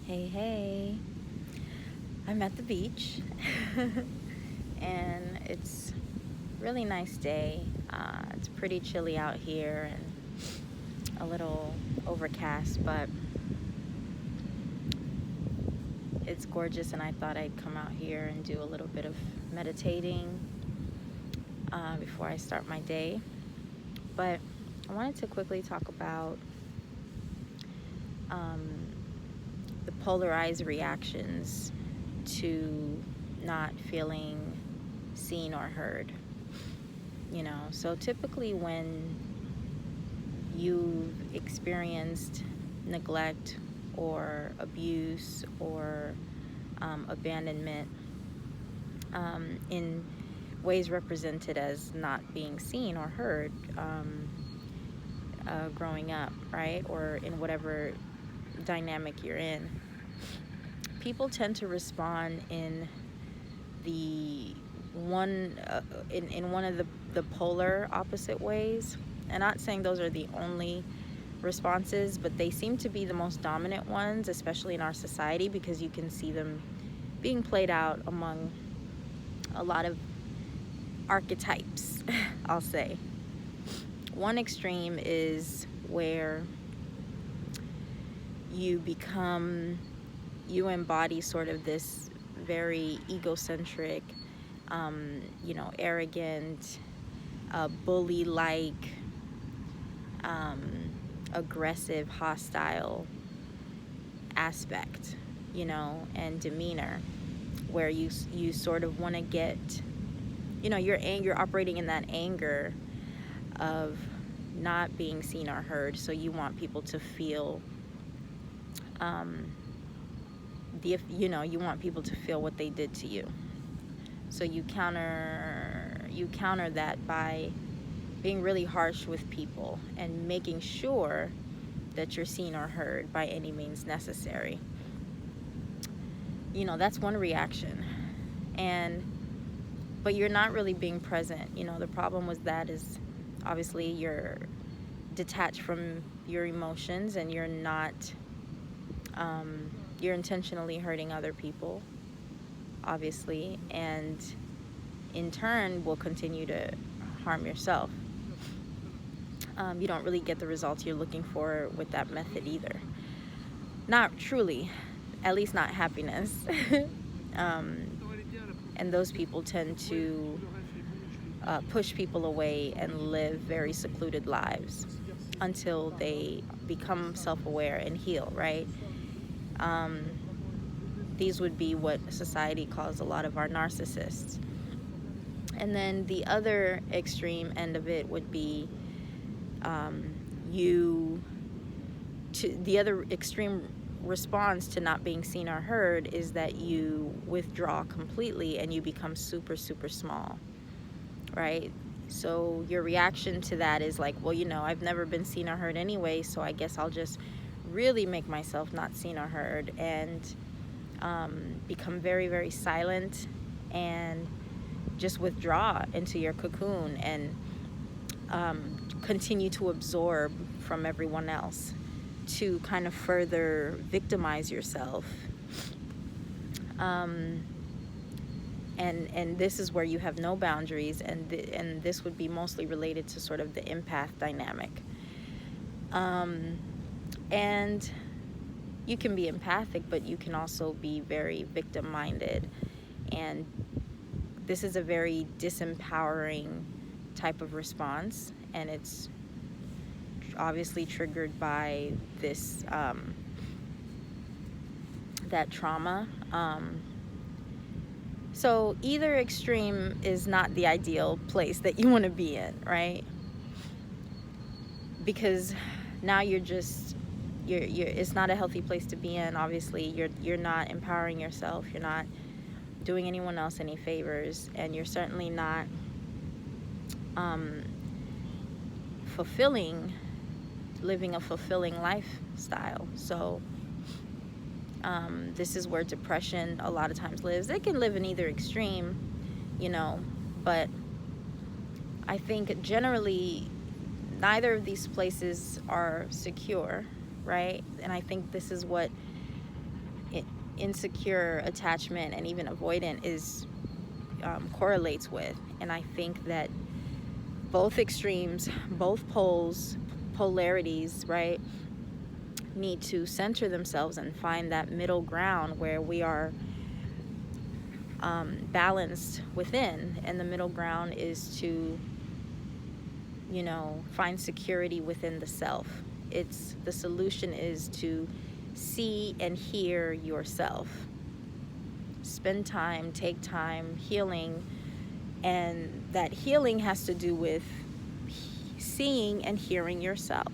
Hey, hey, I'm at the beach and it's really nice day. It's pretty chilly out here and a little overcast, but it's gorgeous, and I thought I'd come out here and do a little bit of meditating before I start my day. But I wanted to quickly talk about um, the polarized reactions to not feeling seen or heard. So typically when you've experienced neglect or abuse or abandonment in ways represented as not being seen or heard growing up, right? Or in whatever dynamic you're in, people tend to respond in the one in one of the polar opposite ways. And not saying those are the only responses, but they seem to be the most dominant ones, especially in our society, because you can see them being played out among a lot of archetypes. I'll say one extreme is where you embody sort of this very egocentric, arrogant, bully-like, aggressive, hostile aspect, and demeanor, where you sort of want to get, you're operating in that anger of not being seen or heard, so you want people to feel you want people to feel what they did to you. So you counter that by being really harsh with people and making sure that you're seen or heard by any means necessary. That's one reaction. But you're not really being present. The problem with that is obviously you're detached from your emotions, and you're not you're intentionally hurting other people, obviously, and in turn will continue to harm yourself. You don't really get the results you're looking for with that method either. Not truly, at least not happiness. And those people tend to push people away and live very secluded lives until they become self-aware and heal, right? These would be what society calls a lot of our narcissists. And then the other extreme end of it would be the other extreme response to not being seen or heard is that you withdraw completely and you become super, super small, right? So your reaction to that is like, well, I've never been seen or heard anyway, so I guess I'll just really make myself not seen or heard and become very, very silent and just withdraw into your cocoon and continue to absorb from everyone else to kind of further victimize yourself. And this is where you have no boundaries, and this would be mostly related to sort of the empath dynamic. And you can be empathic, but you can also be very victim-minded, and this is a very disempowering type of response, and it's obviously triggered by this that trauma. So either extreme is not the ideal place that you want to be in, right? Because now you're it's not a healthy place to be in. Obviously, you're not empowering yourself. You're not doing anyone else any favors, and you're certainly not living a fulfilling lifestyle. So this is where depression a lot of times lives. It can live in either extreme, but I think generally neither of these places are secure, right? And I think this is what insecure attachment and even avoidant is correlates with. And I think that both extremes, both poles, polarities, right, need to center themselves and find that middle ground where we are balanced within. And the middle ground is to, find security within the self. The solution is to see and hear yourself. Spend time, take time healing, and that healing has to do with seeing and hearing yourself,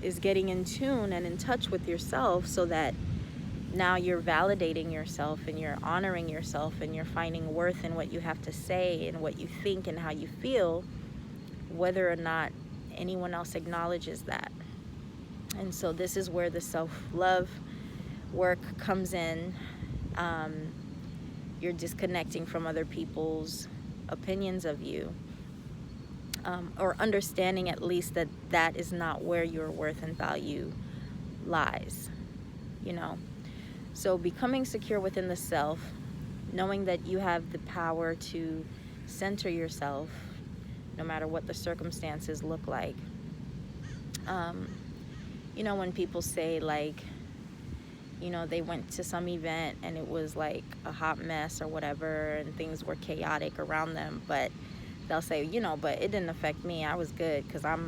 is getting in tune and in touch with yourself, so that now you're validating yourself and you're honoring yourself and you're finding worth in what you have to say and what you think and how you feel, whether or not anyone else acknowledges that. And so this is where the self-love work comes in. You're disconnecting from other people's opinions of you, or understanding at least that that is not where your worth and value lies, So becoming secure within the self, knowing that you have the power to center yourself no matter what the circumstances look like. When people say, like, they went to some event and it was like a hot mess or whatever and things were chaotic around them, but they'll say, but it didn't affect me. I was good because I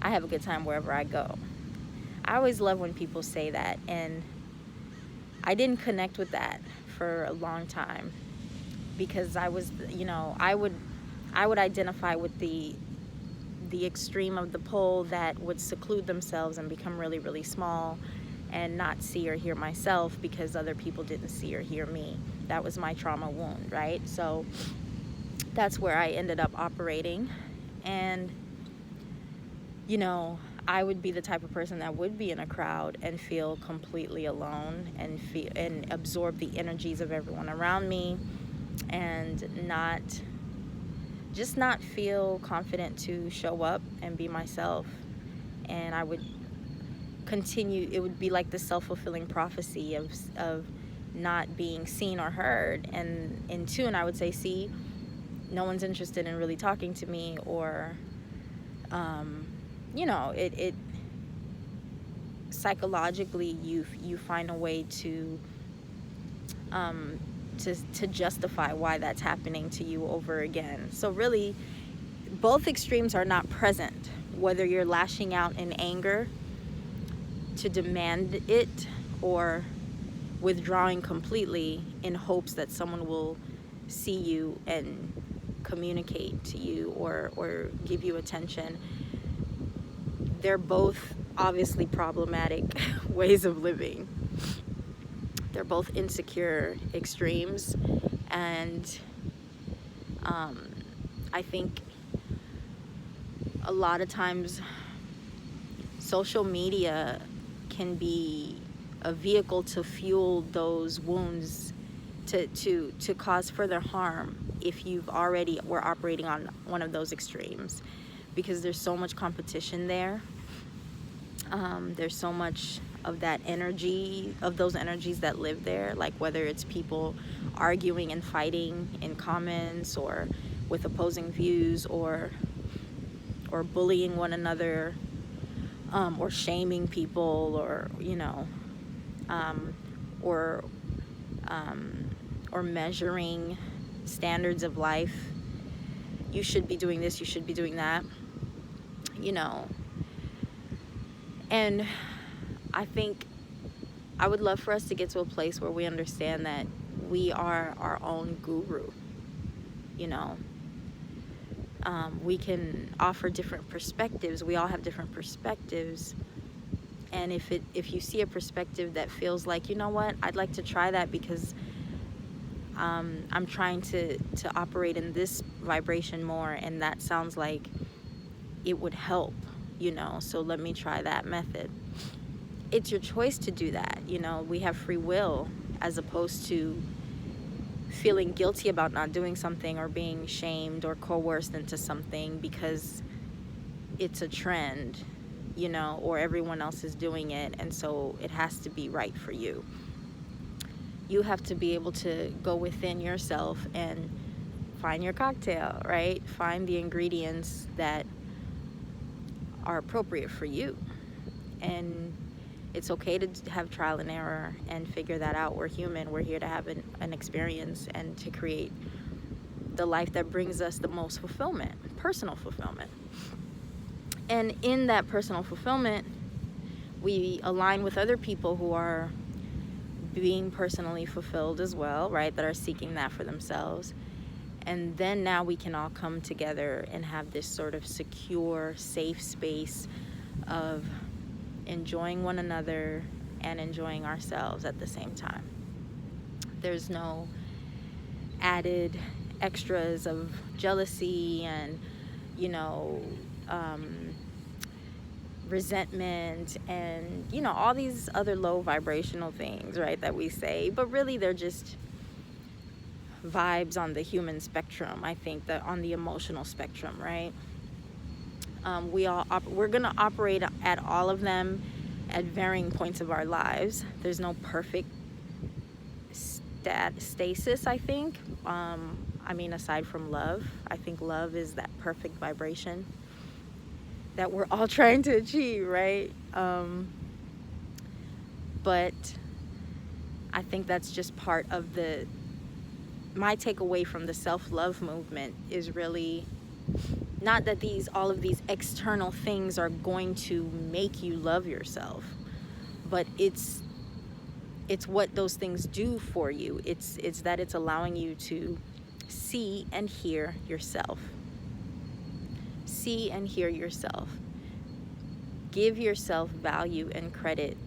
have a good time wherever I go. I always love when people say that, and I didn't connect with that for a long time, because I was, I would identify with the extreme of the pole that would seclude themselves and become really, really small and not see or hear myself because other people didn't see or hear me. That was my trauma wound, right? So that's where I ended up operating. And, I would be the type of person that would be in a crowd and feel completely alone and absorb the energies of everyone around me, and not feel confident to show up and be myself. And I would continue, it would be like the self-fulfilling prophecy of not being seen or heard. And in tune, I would say, see, no one's interested in really talking to me, or it psychologically you find a way to justify why that's happening to you over again. So really, both extremes are not present, whether you're lashing out in anger to demand it, or withdrawing completely in hopes that someone will see you and communicate to you or give you attention. They're both obviously problematic ways of living. They're both insecure extremes, and I think a lot of times social media can be a vehicle to fuel those wounds, to cause further harm if you've already were operating on one of those extremes, because there's so much competition there. There's so much of that energy, of those energies that live there, like whether it's people arguing and fighting in comments or with opposing views, or bullying one another, or shaming people, or measuring standards of life. You should be doing this, you should be doing that, and I think I would love for us to get to a place where we understand that we are our own guru. We can offer different perspectives. We all have different perspectives. And if you see a perspective that feels like, I'd like to try that because I'm trying to operate in this vibration more, and that sounds like it would help, so let me try that method. It's your choice to do that. We have free will, as opposed to feeling guilty about not doing something, or being shamed or coerced into something because it's a trend. you know, or everyone else is doing it, and so it has to be right for you. You have to be able to go within yourself and find your cocktail, right? Find the ingredients that are appropriate for you. And it's okay to have trial and error and figure that out. We're human. We're here to have an experience and to create the life that brings us the most fulfillment, personal fulfillment. And in that personal fulfillment, we align with other people who are being personally fulfilled as well, right? That are seeking that for themselves. And then now we can all come together and have this sort of secure, safe space of enjoying one another and enjoying ourselves at the same time. There's no added extras of jealousy and, you know, resentment and, you know, all these other low vibrational things, right, that we say, but really they're just vibes on the human spectrum. I think that on the emotional spectrum, right? We're gonna operate at all of them at varying points of our lives. There's no perfect stasis, I think. I mean, aside from love, I think love is that perfect vibration that we're all trying to achieve, right? But I think that's just part of my takeaway from the self-love movement is really not that all of these external things are going to make you love yourself, but it's what those things do for you. It's that it's allowing you to see and hear yourself. See and hear yourself. Give yourself value and credit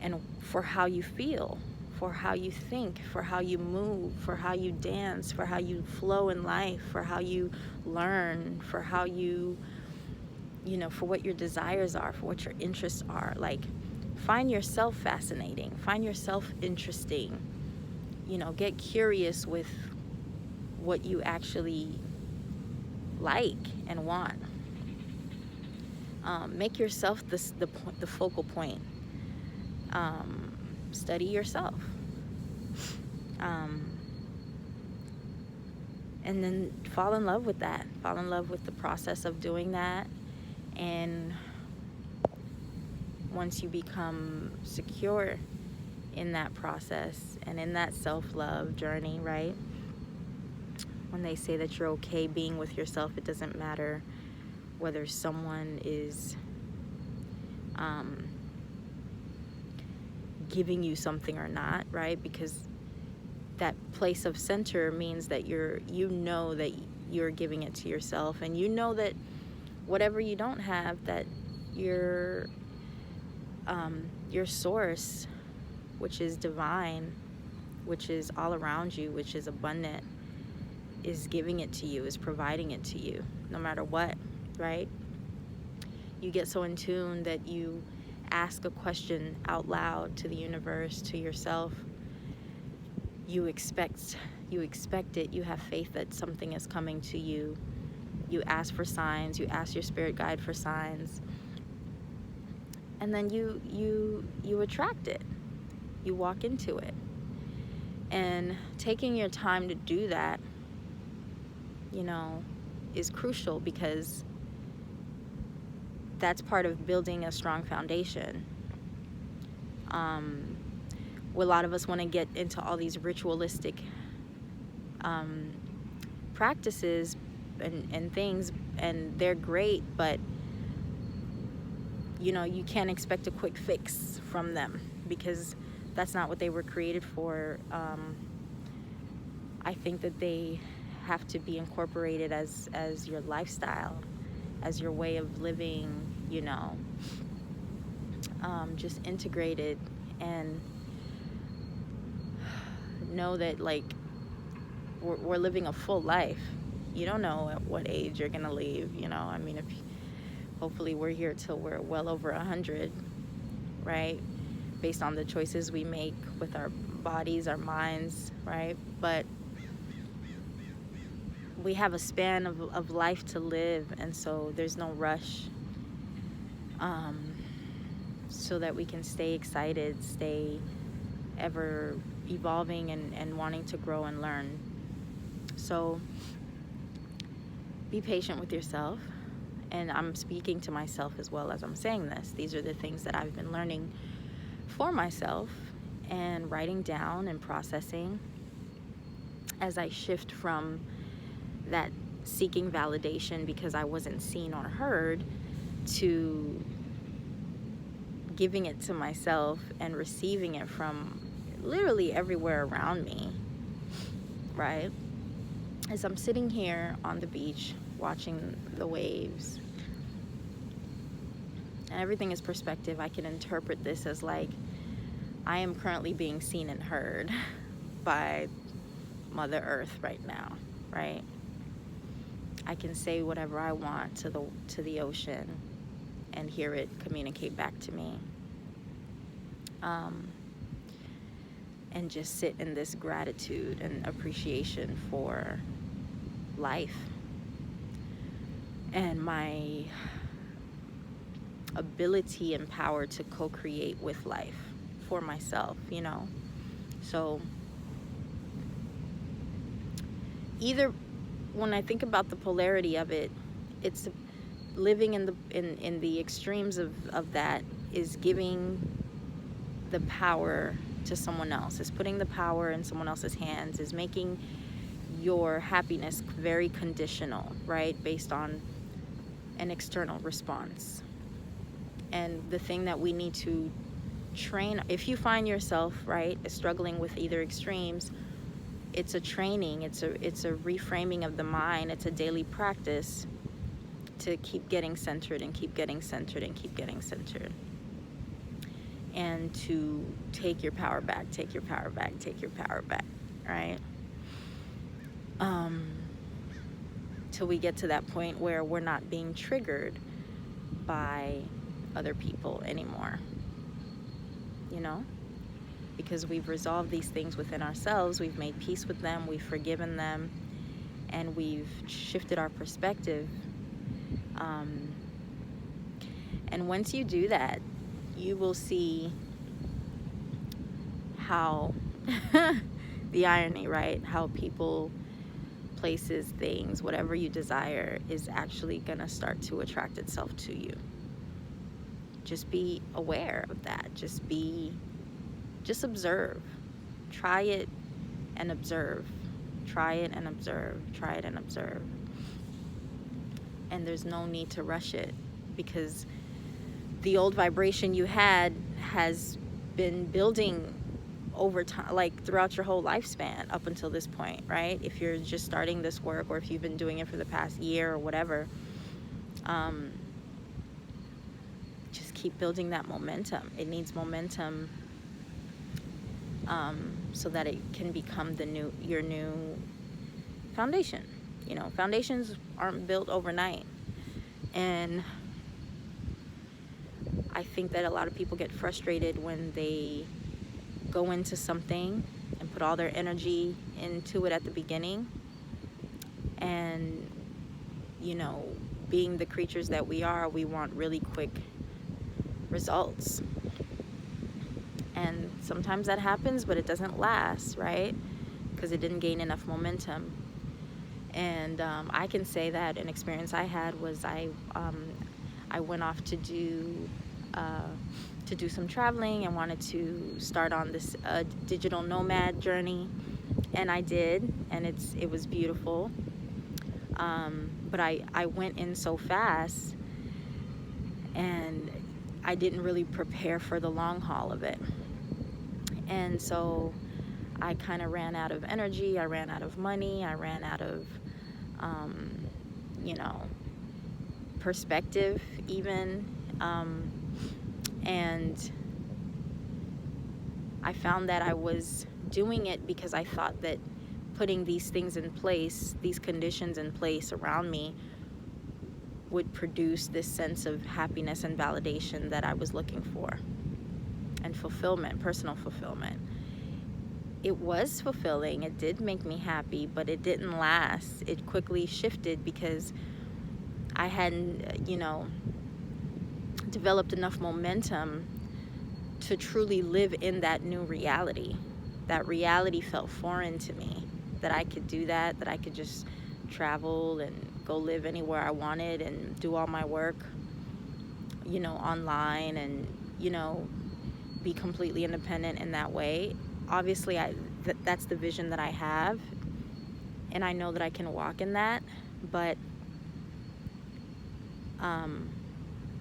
and for how you feel, for how you think, for how you move, for how you dance, for how you flow in life, for how you learn, for how you know, for what your desires are, for what your interests are. Like, find yourself fascinating, find yourself interesting, you know, get curious with what you actually like and want. Make yourself the focal point. Study yourself. And then fall in love with that. Fall in love with the process of doing that. And once you become secure in that process and in that self-love journey, right? When they say that you're okay being with yourself, it doesn't matter whether someone is giving you something or not, right? Because that place of center means that you know that you're giving it to yourself, and you know that whatever you don't have, that your source, which is divine, which is all around you, which is abundant, is giving it to you, is providing it to you, no matter what, right? You get so in tune that you ask a question out loud to the universe, to yourself. You expect it. You have faith that something is coming to you. You ask for signs. You ask your spirit guide for signs, and then you attract it. You walk into it. And taking your time to do that, you know, is crucial, because that's part of building a strong foundation. A lot of us want to get into all these ritualistic practices and things, and they're great, but you know, you can't expect a quick fix from them, because that's not what they were created for. I think that they have to be incorporated as your lifestyle, as your way of living, you know, just integrated, and know that, like, we're living a full life. You don't know at what age you're gonna leave, you know. I mean, hopefully we're here till we're well over 100, right? Based on the choices we make with our bodies, our minds, right? But we have a span of life to live, and so there's no rush. so that we can stay excited, stay ever evolving and wanting to grow and learn. So be patient with yourself. And I'm speaking to myself as well as I'm saying this. These are the things that I've been learning for myself and writing down and processing as I shift from that seeking validation because I wasn't seen or heard to giving it to myself and receiving it from literally everywhere around me, right? As I'm sitting here on the beach watching the waves, and everything is perspective, I can interpret this as like I am currently being seen and heard by Mother Earth right now, right? I can say whatever I want to the ocean and hear it communicate back to me. And just sit in this gratitude and appreciation for life and my ability and power to co-create with life for myself, you know. So either when I think about the polarity of it, it's living in the extremes of that is giving the power to someone else, is putting the power in someone else's hands, is making your happiness very conditional, right? Based on an external response. And the thing that we need to train, if you find yourself, right, struggling with either extremes, it's a training, it's a reframing of the mind, it's a daily practice to keep getting centered and keep getting centered and keep getting centered. And to take your power back, take your power back, take your power back, right? Till we get to that point where we're not being triggered by other people anymore, you know? Because we've resolved these things within ourselves, we've made peace with them, we've forgiven them, and we've shifted our perspective. And once you do that, you will see how the irony, right? How people, places, things, whatever you desire is actually gonna start to attract itself to you. Just be aware of that. Just observe. Try it and observe. Try it and observe. Try it and observe. And there's no need to rush it, because the old vibration you had has been building over time, like throughout your whole lifespan up until this point, right? If you're just starting this work, or if you've been doing it for the past year or whatever, just keep building that momentum. It needs momentum so that it can become your new foundation. You know, foundations aren't built overnight. And I think that a lot of people get frustrated when they go into something and put all their energy into it at the beginning. And, you know, being the creatures that we are, we want really quick results. And sometimes that happens, but it doesn't last, right? Because it didn't gain enough momentum. And I can say that an experience I had was I went off to do some traveling and wanted to start on this digital nomad journey, and I did, and it was beautiful. But I went in so fast, and I didn't really prepare for the long haul of it. And so I kind of ran out of energy, I ran out of money, I ran out of, you know, perspective even. And I found that I was doing it because I thought that putting these things in place, these conditions in place around me, would produce this sense of happiness and validation that I was looking for, and fulfillment, personal fulfillment. It was fulfilling, it did make me happy, but it didn't last. It quickly shifted because I hadn't, you know, developed enough momentum to truly live in that new reality. That reality felt foreign to me, that I could do that, that I could just travel and go live anywhere I wanted and do all my work, you know, online, and, you know, be completely independent in that way. Obviously, that's the vision that I have, and I know that I can walk in that, but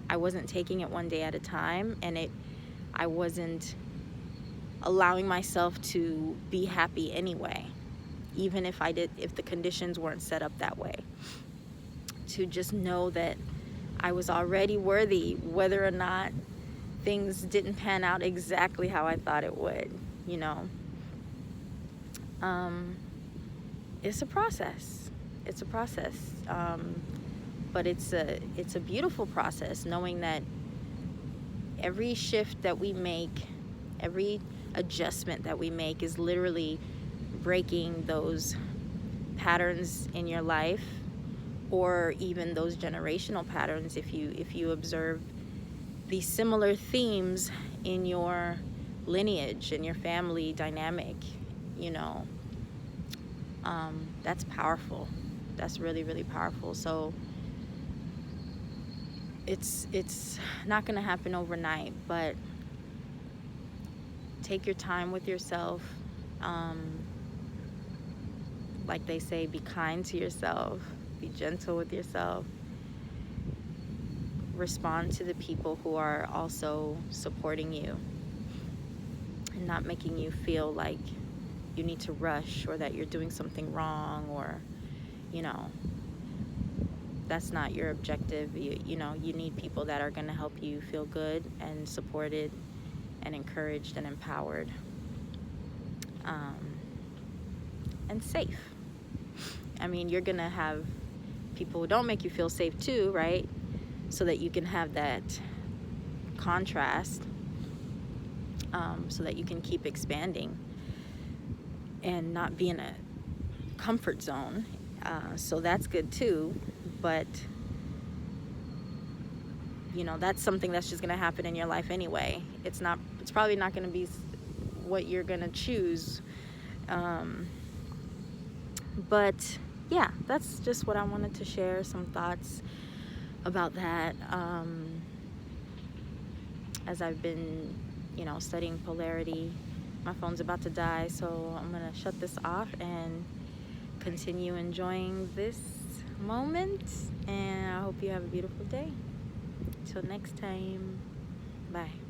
I wasn't taking it one day at a time, and I wasn't allowing myself to be happy anyway, even if the conditions weren't set up that way. To just know that I was already worthy, whether or not things didn't pan out exactly how I thought it would, you know. It's a process. It's a process. But it's a beautiful process, knowing that every shift that we make, every adjustment that we make is literally breaking those patterns in your life, or even those generational patterns. If you observe these similar themes in your lineage, in your family dynamic, you know, that's powerful. That's really, really powerful. So it's not going to happen overnight, but take your time with yourself. Like they say, be kind to yourself, be gentle with yourself. Respond to the people who are also supporting you and not making you feel like you need to rush, or that you're doing something wrong, or, you know, that's not your objective. You know, you need people that are going to help you feel good and supported and encouraged and empowered, and safe. I mean, you're going to have people who don't make you feel safe too, right? So that you can have that contrast, so that you can keep expanding and not be in a comfort zone. So that's good too. But, you know, that's something that's just going to happen in your life anyway. It's probably not going to be what you're going to choose. But yeah, that's just what I wanted to share, some thoughts about that. As I've been, you know, studying polarity, my phone's about to die, so I'm going to shut this off and continue enjoying this moment, and I hope you have a beautiful day. Till next time, bye.